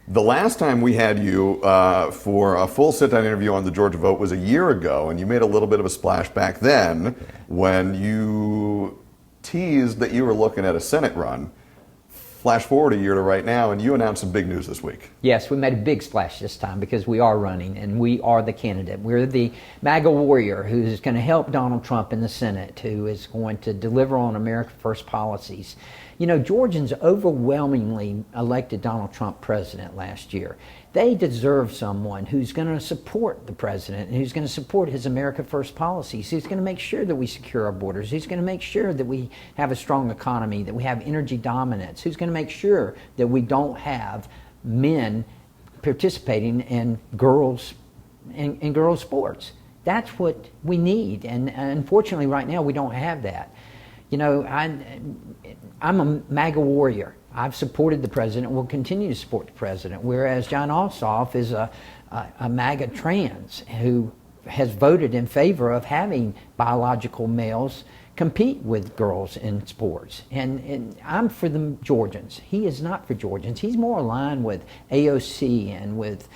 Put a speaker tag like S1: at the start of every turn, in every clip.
S1: The last time we had you for a full sit-down interview on the Georgia vote was a year ago, and you made a little bit of a splash back then when you teased that you were looking at a Senate run. Flash forward a year to right now, and you announced some big news this week.
S2: Yes, we made a big splash this time because we are running and we are the candidate. We're the MAGA warrior who's going to help Donald Trump in the Senate, who is going to deliver on America First policies. You know, Georgians overwhelmingly elected Donald Trump president last year. They deserve someone who's going to support the president and who's going to support his America First policies. Who's going to make sure that we secure our borders. Who's going to make sure that we have a strong economy, that we have energy dominance. Who's going to make sure that we don't have men participating in girls sports. That's what we need, and unfortunately right now we don't have that. You know, I'm a MAGA warrior. I've supported the president and will continue to support the president, whereas John Ossoff is a MAGA trans who has voted in favor of having biological males compete with girls in sports. And I'm for the Georgians. He is not for Georgians. He's more aligned with AOC and with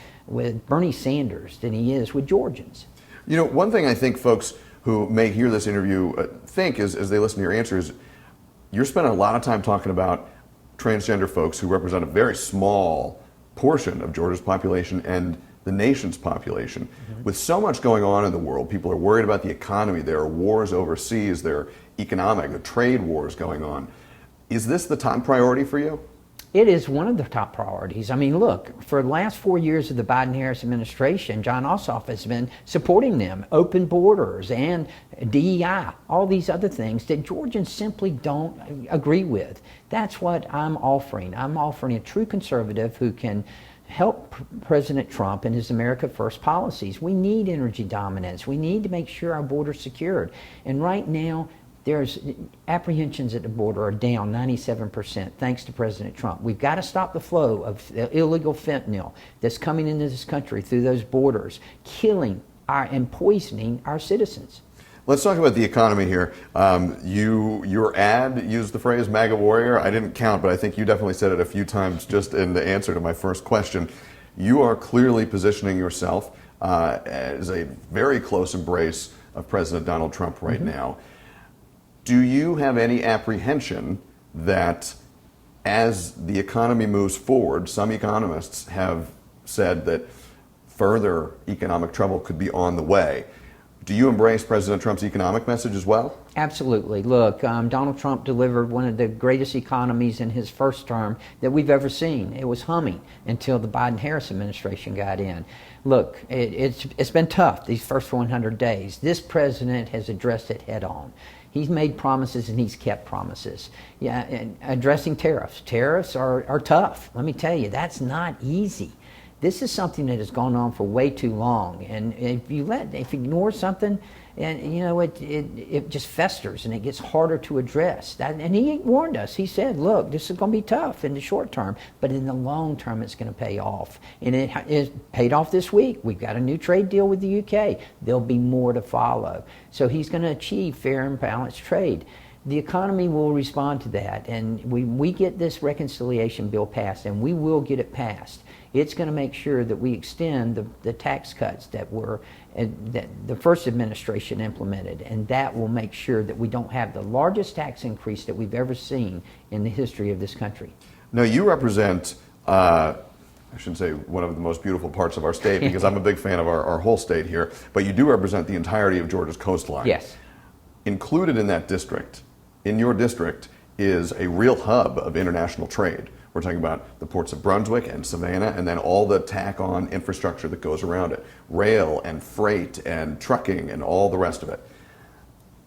S2: Bernie Sanders than he is with Georgians.
S1: You know, one thing I think folks who may hear this interview think as they listen to your answers, you're spending a lot of time talking about transgender folks who represent a very small portion of Georgia's population and the nation's population. Mm-hmm. With so much going on in the world, people are worried about the economy. There are wars overseas. There are the trade wars going on. Is this the top priority for you?
S2: It is one of the top priorities. I mean, look, for the last 4 years of the Biden-Harris administration, John Ossoff has been supporting them, open borders and DEI, all these other things that Georgians simply don't agree with. That's what I'm offering. I'm offering a true conservative who can help President Trump and his America First policies. We need energy dominance. We need to make sure our border's secured. And right now, there's apprehensions at the border are down 97% thanks to President Trump. We've got to stop the flow of illegal fentanyl that's coming into this country through those borders, killing and poisoning our citizens.
S1: Let's talk about the economy here. Your ad used the phrase MAGA warrior. I didn't count, but I think you definitely said it a few times just in the answer to my first question. You are clearly positioning yourself as a very close embrace of President Donald Trump right now. Do you have any apprehension that as the economy moves forward, some economists have said that further economic trouble could be on the way? Do you embrace President Trump's economic message as well?
S2: Absolutely. Look, Donald Trump delivered one of the greatest economies in his first term that we've ever seen. It was humming until the Biden-Harris administration got in. Look, it's been tough these first 100 days. This president has addressed it head on. He's made promises and he's kept promises. Yeah, and addressing tariffs. Tariffs are tough. Let me tell you, that's not easy. This is something that has gone on for way too long, and if you ignore something, and you know it just festers and it gets harder to address. And he warned us. He said, "Look, this is going to be tough in the short term, but in the long term, it's going to pay off." And it paid off this week. We've got a new trade deal with the UK. There'll be more to follow. So he's going to achieve fair and balanced trade. The economy will respond to that, and we get this reconciliation bill passed, and we will get it passed. It's going to make sure that we extend the tax cuts that the first administration implemented, and that will make sure that we don't have the largest tax increase that we've ever seen in the history of this country.
S1: Now, you represent, I shouldn't say one of the most beautiful parts of our state, because I'm a big fan of our whole state here, but you do represent the entirety of Georgia's coastline.
S2: Yes.
S1: Included in that district, in your district, is a real hub of international trade. We're talking about the ports of Brunswick and Savannah, and then all the tack-on infrastructure that goes around it. Rail and freight and trucking and all the rest of it.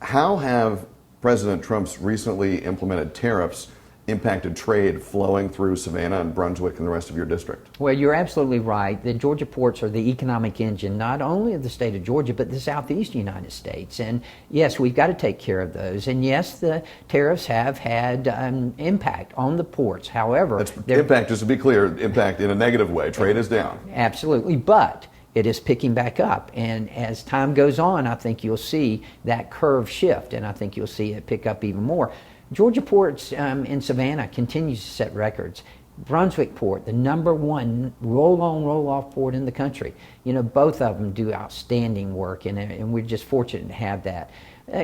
S1: How have President Trump's recently implemented tariffs impacted trade flowing through Savannah and Brunswick and the rest of your district?
S2: Well, you're absolutely right. The Georgia ports are the economic engine, not only of the state of Georgia, but the southeast United States. And yes, we've got to take care of those. And yes, the tariffs have had an impact on the ports. However,
S1: impact, just to be clear, impact in a negative way. Trade is down.
S2: Absolutely. But it is picking back up. And as time goes on, I think you'll see that curve shift, and I think you'll see it pick up even more. Georgia ports in Savannah continues to set records. Brunswick port, the #1 roll-on, roll-off port in the country. You know, both of them do outstanding work, and we're just fortunate to have that.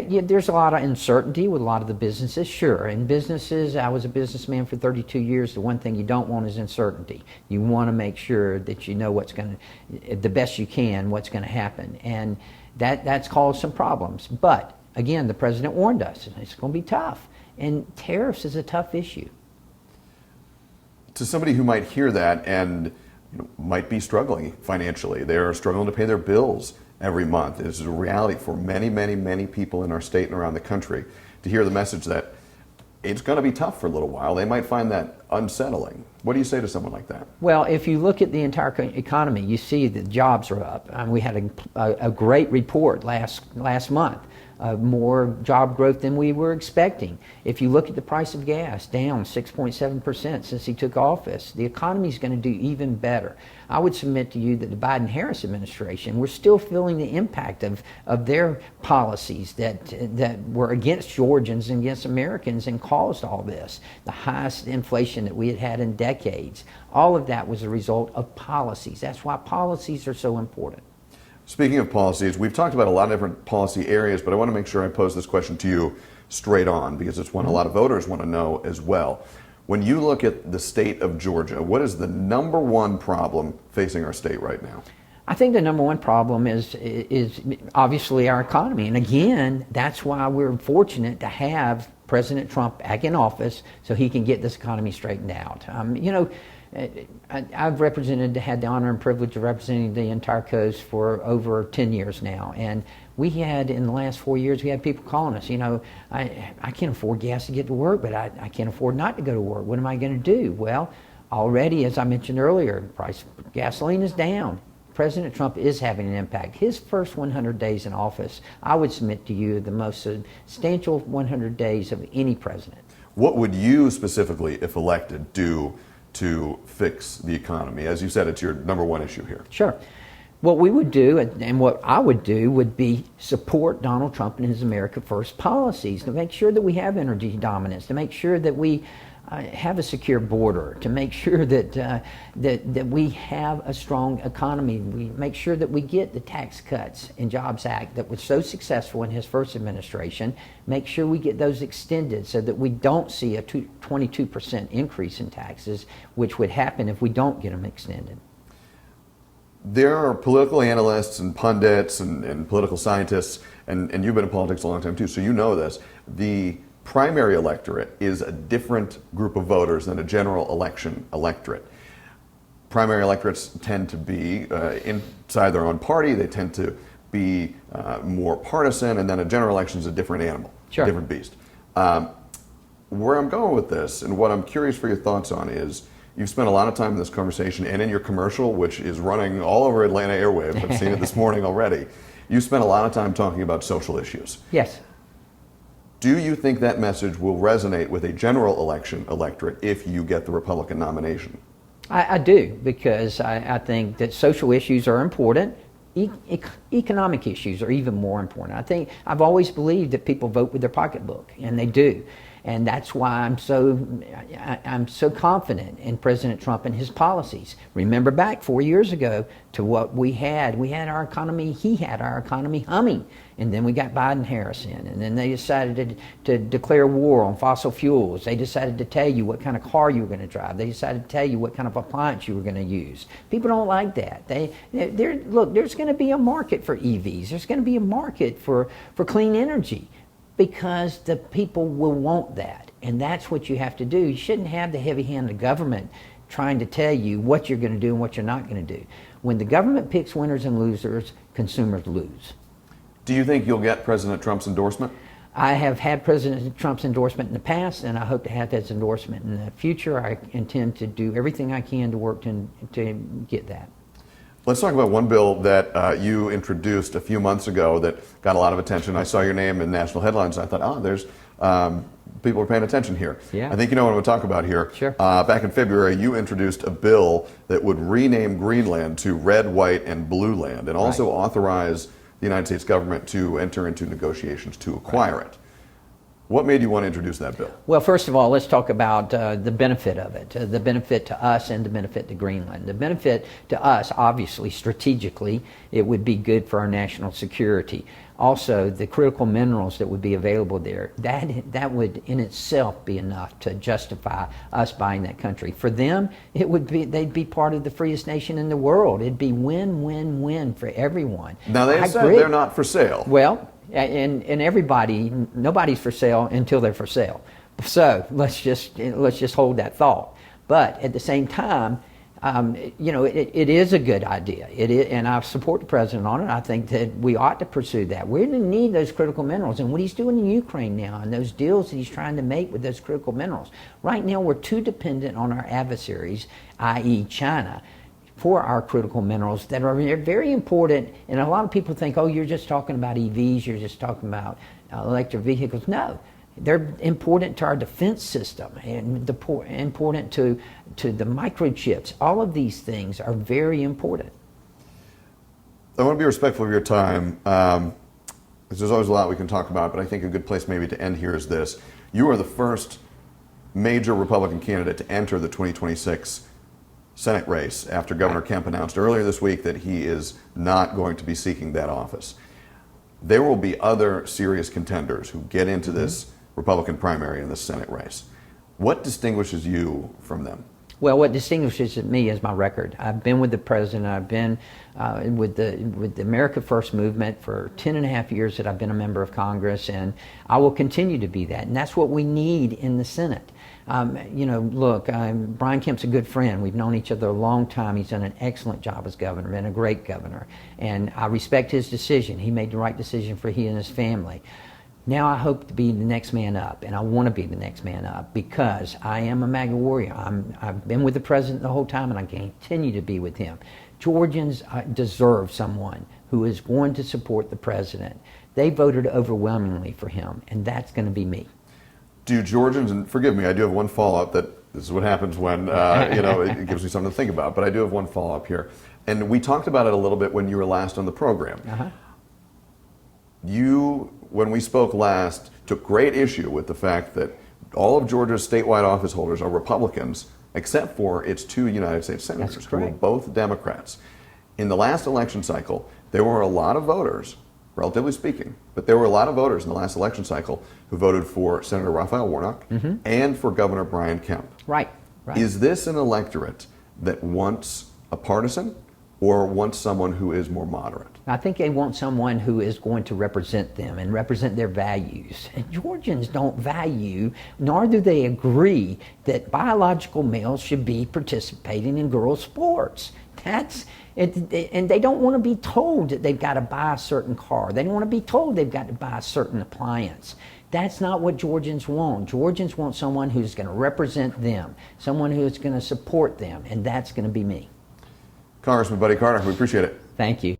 S2: Yeah, there's a lot of uncertainty with a lot of the businesses, sure. In businesses, I was a businessman for 32 years. The one thing you don't want is uncertainty. You want to make sure that you know what's going to, the best you can, what's going to happen. And that's caused some problems. But again, the president warned us, it's going to be tough. And tariffs is a tough issue.
S1: To somebody who might hear that and might be struggling financially, they're struggling to pay their bills every month. This is a reality for many, many, many people in our state and around the country. To hear the message that it's going to be tough for a little while, they might find that unsettling. What do you say to someone like that?
S2: Well, if you look at the entire economy, you see that jobs are up. We had a great report last month. More job growth than we were expecting. If you look at the price of gas, down 6.7% since he took office. The economy is going to do even better. I would submit to you that the Biden-Harris administration, we're still feeling the impact of their policies that were against Georgians and against Americans and caused all this. The highest inflation that we had had in decades. All of that was a result of policies. That's why policies are so important.
S1: Speaking of policies, we've talked about a lot of different policy areas, but I want to make sure I pose this question to you straight on because it's one a lot of voters want to know as well. When you look at the state of Georgia, what is the #1 problem facing our state right now?
S2: I think the #1 problem is obviously our economy. And again, that's why we're fortunate to have President Trump back in office so he can get this economy straightened out. I've had the honor and privilege of representing the entire coast for over 10 years now. And we had, in the last 4 years, we had people calling us, I can't afford gas to get to work, but I can't afford not to go to work. What am I going to do? Well, already, as I mentioned earlier, the price of gasoline is down. President Trump is having an impact. His first 100 days in office, I would submit to you, the most substantial 100 days of any president.
S1: What would you specifically, if elected, do to fix the economy? As you said, it's your #1 issue here.
S2: Sure. What we would do, and what I would do, would be support Donald Trump and his America First policies to make sure that we have energy dominance, to make sure that we have a secure border, to make sure that we have a strong economy. We make sure that we get the Tax Cuts and Jobs Act that was so successful in his first administration. Make sure we get those extended so that we don't see a 22% increase in taxes, which would happen if we don't get them extended.
S1: There are political analysts and pundits and political scientists, and you've been in politics a long time too, so you know this. The primary electorate is a different group of voters than a general election electorate. Primary electorates tend to be inside their own party, they tend to be more partisan, and then a general election is a different animal,
S2: sure.
S1: A different beast. Where I'm going with this, and what I'm curious for your thoughts on is, you've spent a lot of time in this conversation and in your commercial, which is running all over Atlanta airwaves. I've seen it this morning already. You spent a lot of time talking about social issues.
S2: Yes.
S1: Do you think that message will resonate with a general election electorate if you get the Republican nomination?
S2: I do, because I think that social issues are important. Economic issues are even more important. I think I've always believed that people vote with their pocketbook, and they do. And that's why I'm so confident in President Trump and his policies. Remember back 4 years ago to what we had. We had our economy, he had our economy humming. And then we got Biden-Harris in. And then they decided to declare war on fossil fuels. They decided to tell you what kind of car you were going to drive. They decided to tell you what kind of appliance you were going to use. People don't like that. Look, there's going to be a market for EVs. There's going to be a market for clean energy, because the people will want that. And that's what you have to do. You shouldn't have the heavy hand of government trying to tell you what you're going to do and what you're not going to do. When the government picks winners and losers, consumers lose.
S1: Do you think you'll get President Trump's endorsement?
S2: I have had President Trump's endorsement in the past, and I hope to have his endorsement in the future. I intend to do everything I can to work to get that.
S1: Let's talk about one bill that you introduced a few months ago that got a lot of attention. I saw your name in national headlines, and I thought, there's people are paying attention here.
S2: Yeah.
S1: I think you know what I'm going to talk about here.
S2: Sure.
S1: Back in February, you introduced a bill that would rename Greenland to Red, White, and Blue Land, and also authorize the United States government to enter into negotiations to acquire it. What made you want to introduce that bill?
S2: Well, first of all, let's talk about the benefit of it, the benefit to us and the benefit to Greenland. The benefit to us, obviously, strategically, it would be good for our national security. Also, the critical minerals that would be available there, that would in itself be enough to justify us buying that country. For them, they'd be part of the freest nation in the world. It'd be win-win-win for everyone.
S1: Now, they said they're not for sale.
S2: Well, and nobody's for sale until they're for sale. So let's just hold that thought. But at the same time, it is a good idea. And I support the president on it. I think that we ought to pursue that. We're going to need those critical minerals, and what he's doing in Ukraine now, and those deals that he's trying to make with those critical minerals. Right now, we're too dependent on our adversaries, i.e., China, for our critical minerals that are very important. And a lot of people think, oh, you're just talking about EVs, you're just talking about electric vehicles. No, they're important to our defense system and important to the microchips. All of these things are very important.
S1: I want to be respectful of your time. There's always a lot we can talk about, but I think a good place maybe to end here is this. You are the first major Republican candidate to enter the 2026 Senate race after Governor Kemp announced earlier this week that he is not going to be seeking that office. There will be other serious contenders who get into this Republican primary in this Senate race. What distinguishes you from them?
S2: Well, what distinguishes me is my record. I've been with the president. I've been with the America First movement for 10 and a half years that I've been a member of Congress, and I will continue to be that. And that's what we need in the Senate. Look, Brian Kemp's a good friend. We've known each other a long time. He's done an excellent job as governor, been a great governor. And I respect his decision. He made the right decision for he and his family. Now I hope to be the next man up, and I want to be the next man up because I am a MAGA warrior. I've been with the president the whole time, and I continue to be with him. Georgians deserve someone who is going to support the president. They voted overwhelmingly for him, and that's going to be me.
S1: Do Georgians, and forgive me, I do have one follow-up that this is what happens when, it gives me something to think about, but I do have one follow-up here. And we talked about it a little bit when you were last on the program. You, when we spoke last, took great issue with the fact that all of Georgia's statewide office holders are Republicans, except for its 2 United States senators, who are both Democrats. In the last election cycle, there were a lot of voters, relatively speaking, but there were a lot of voters in the last election cycle who voted for Senator Raphael Warnock and for Governor Brian Kemp.
S2: Right.
S1: Is this an electorate that wants a partisan or wants someone who is more moderate?
S2: I think they want someone who is going to represent them and represent their values. And Georgians don't value, nor do they agree, that biological males should be participating in girls' sports. And they don't want to be told that they've got to buy a certain car. They don't want to be told they've got to buy a certain appliance. That's not what Georgians want. Georgians want someone who's going to represent them, someone who's going to support them, and that's going to be me.
S1: Congressman Buddy Carter, we appreciate it.
S2: Thank you.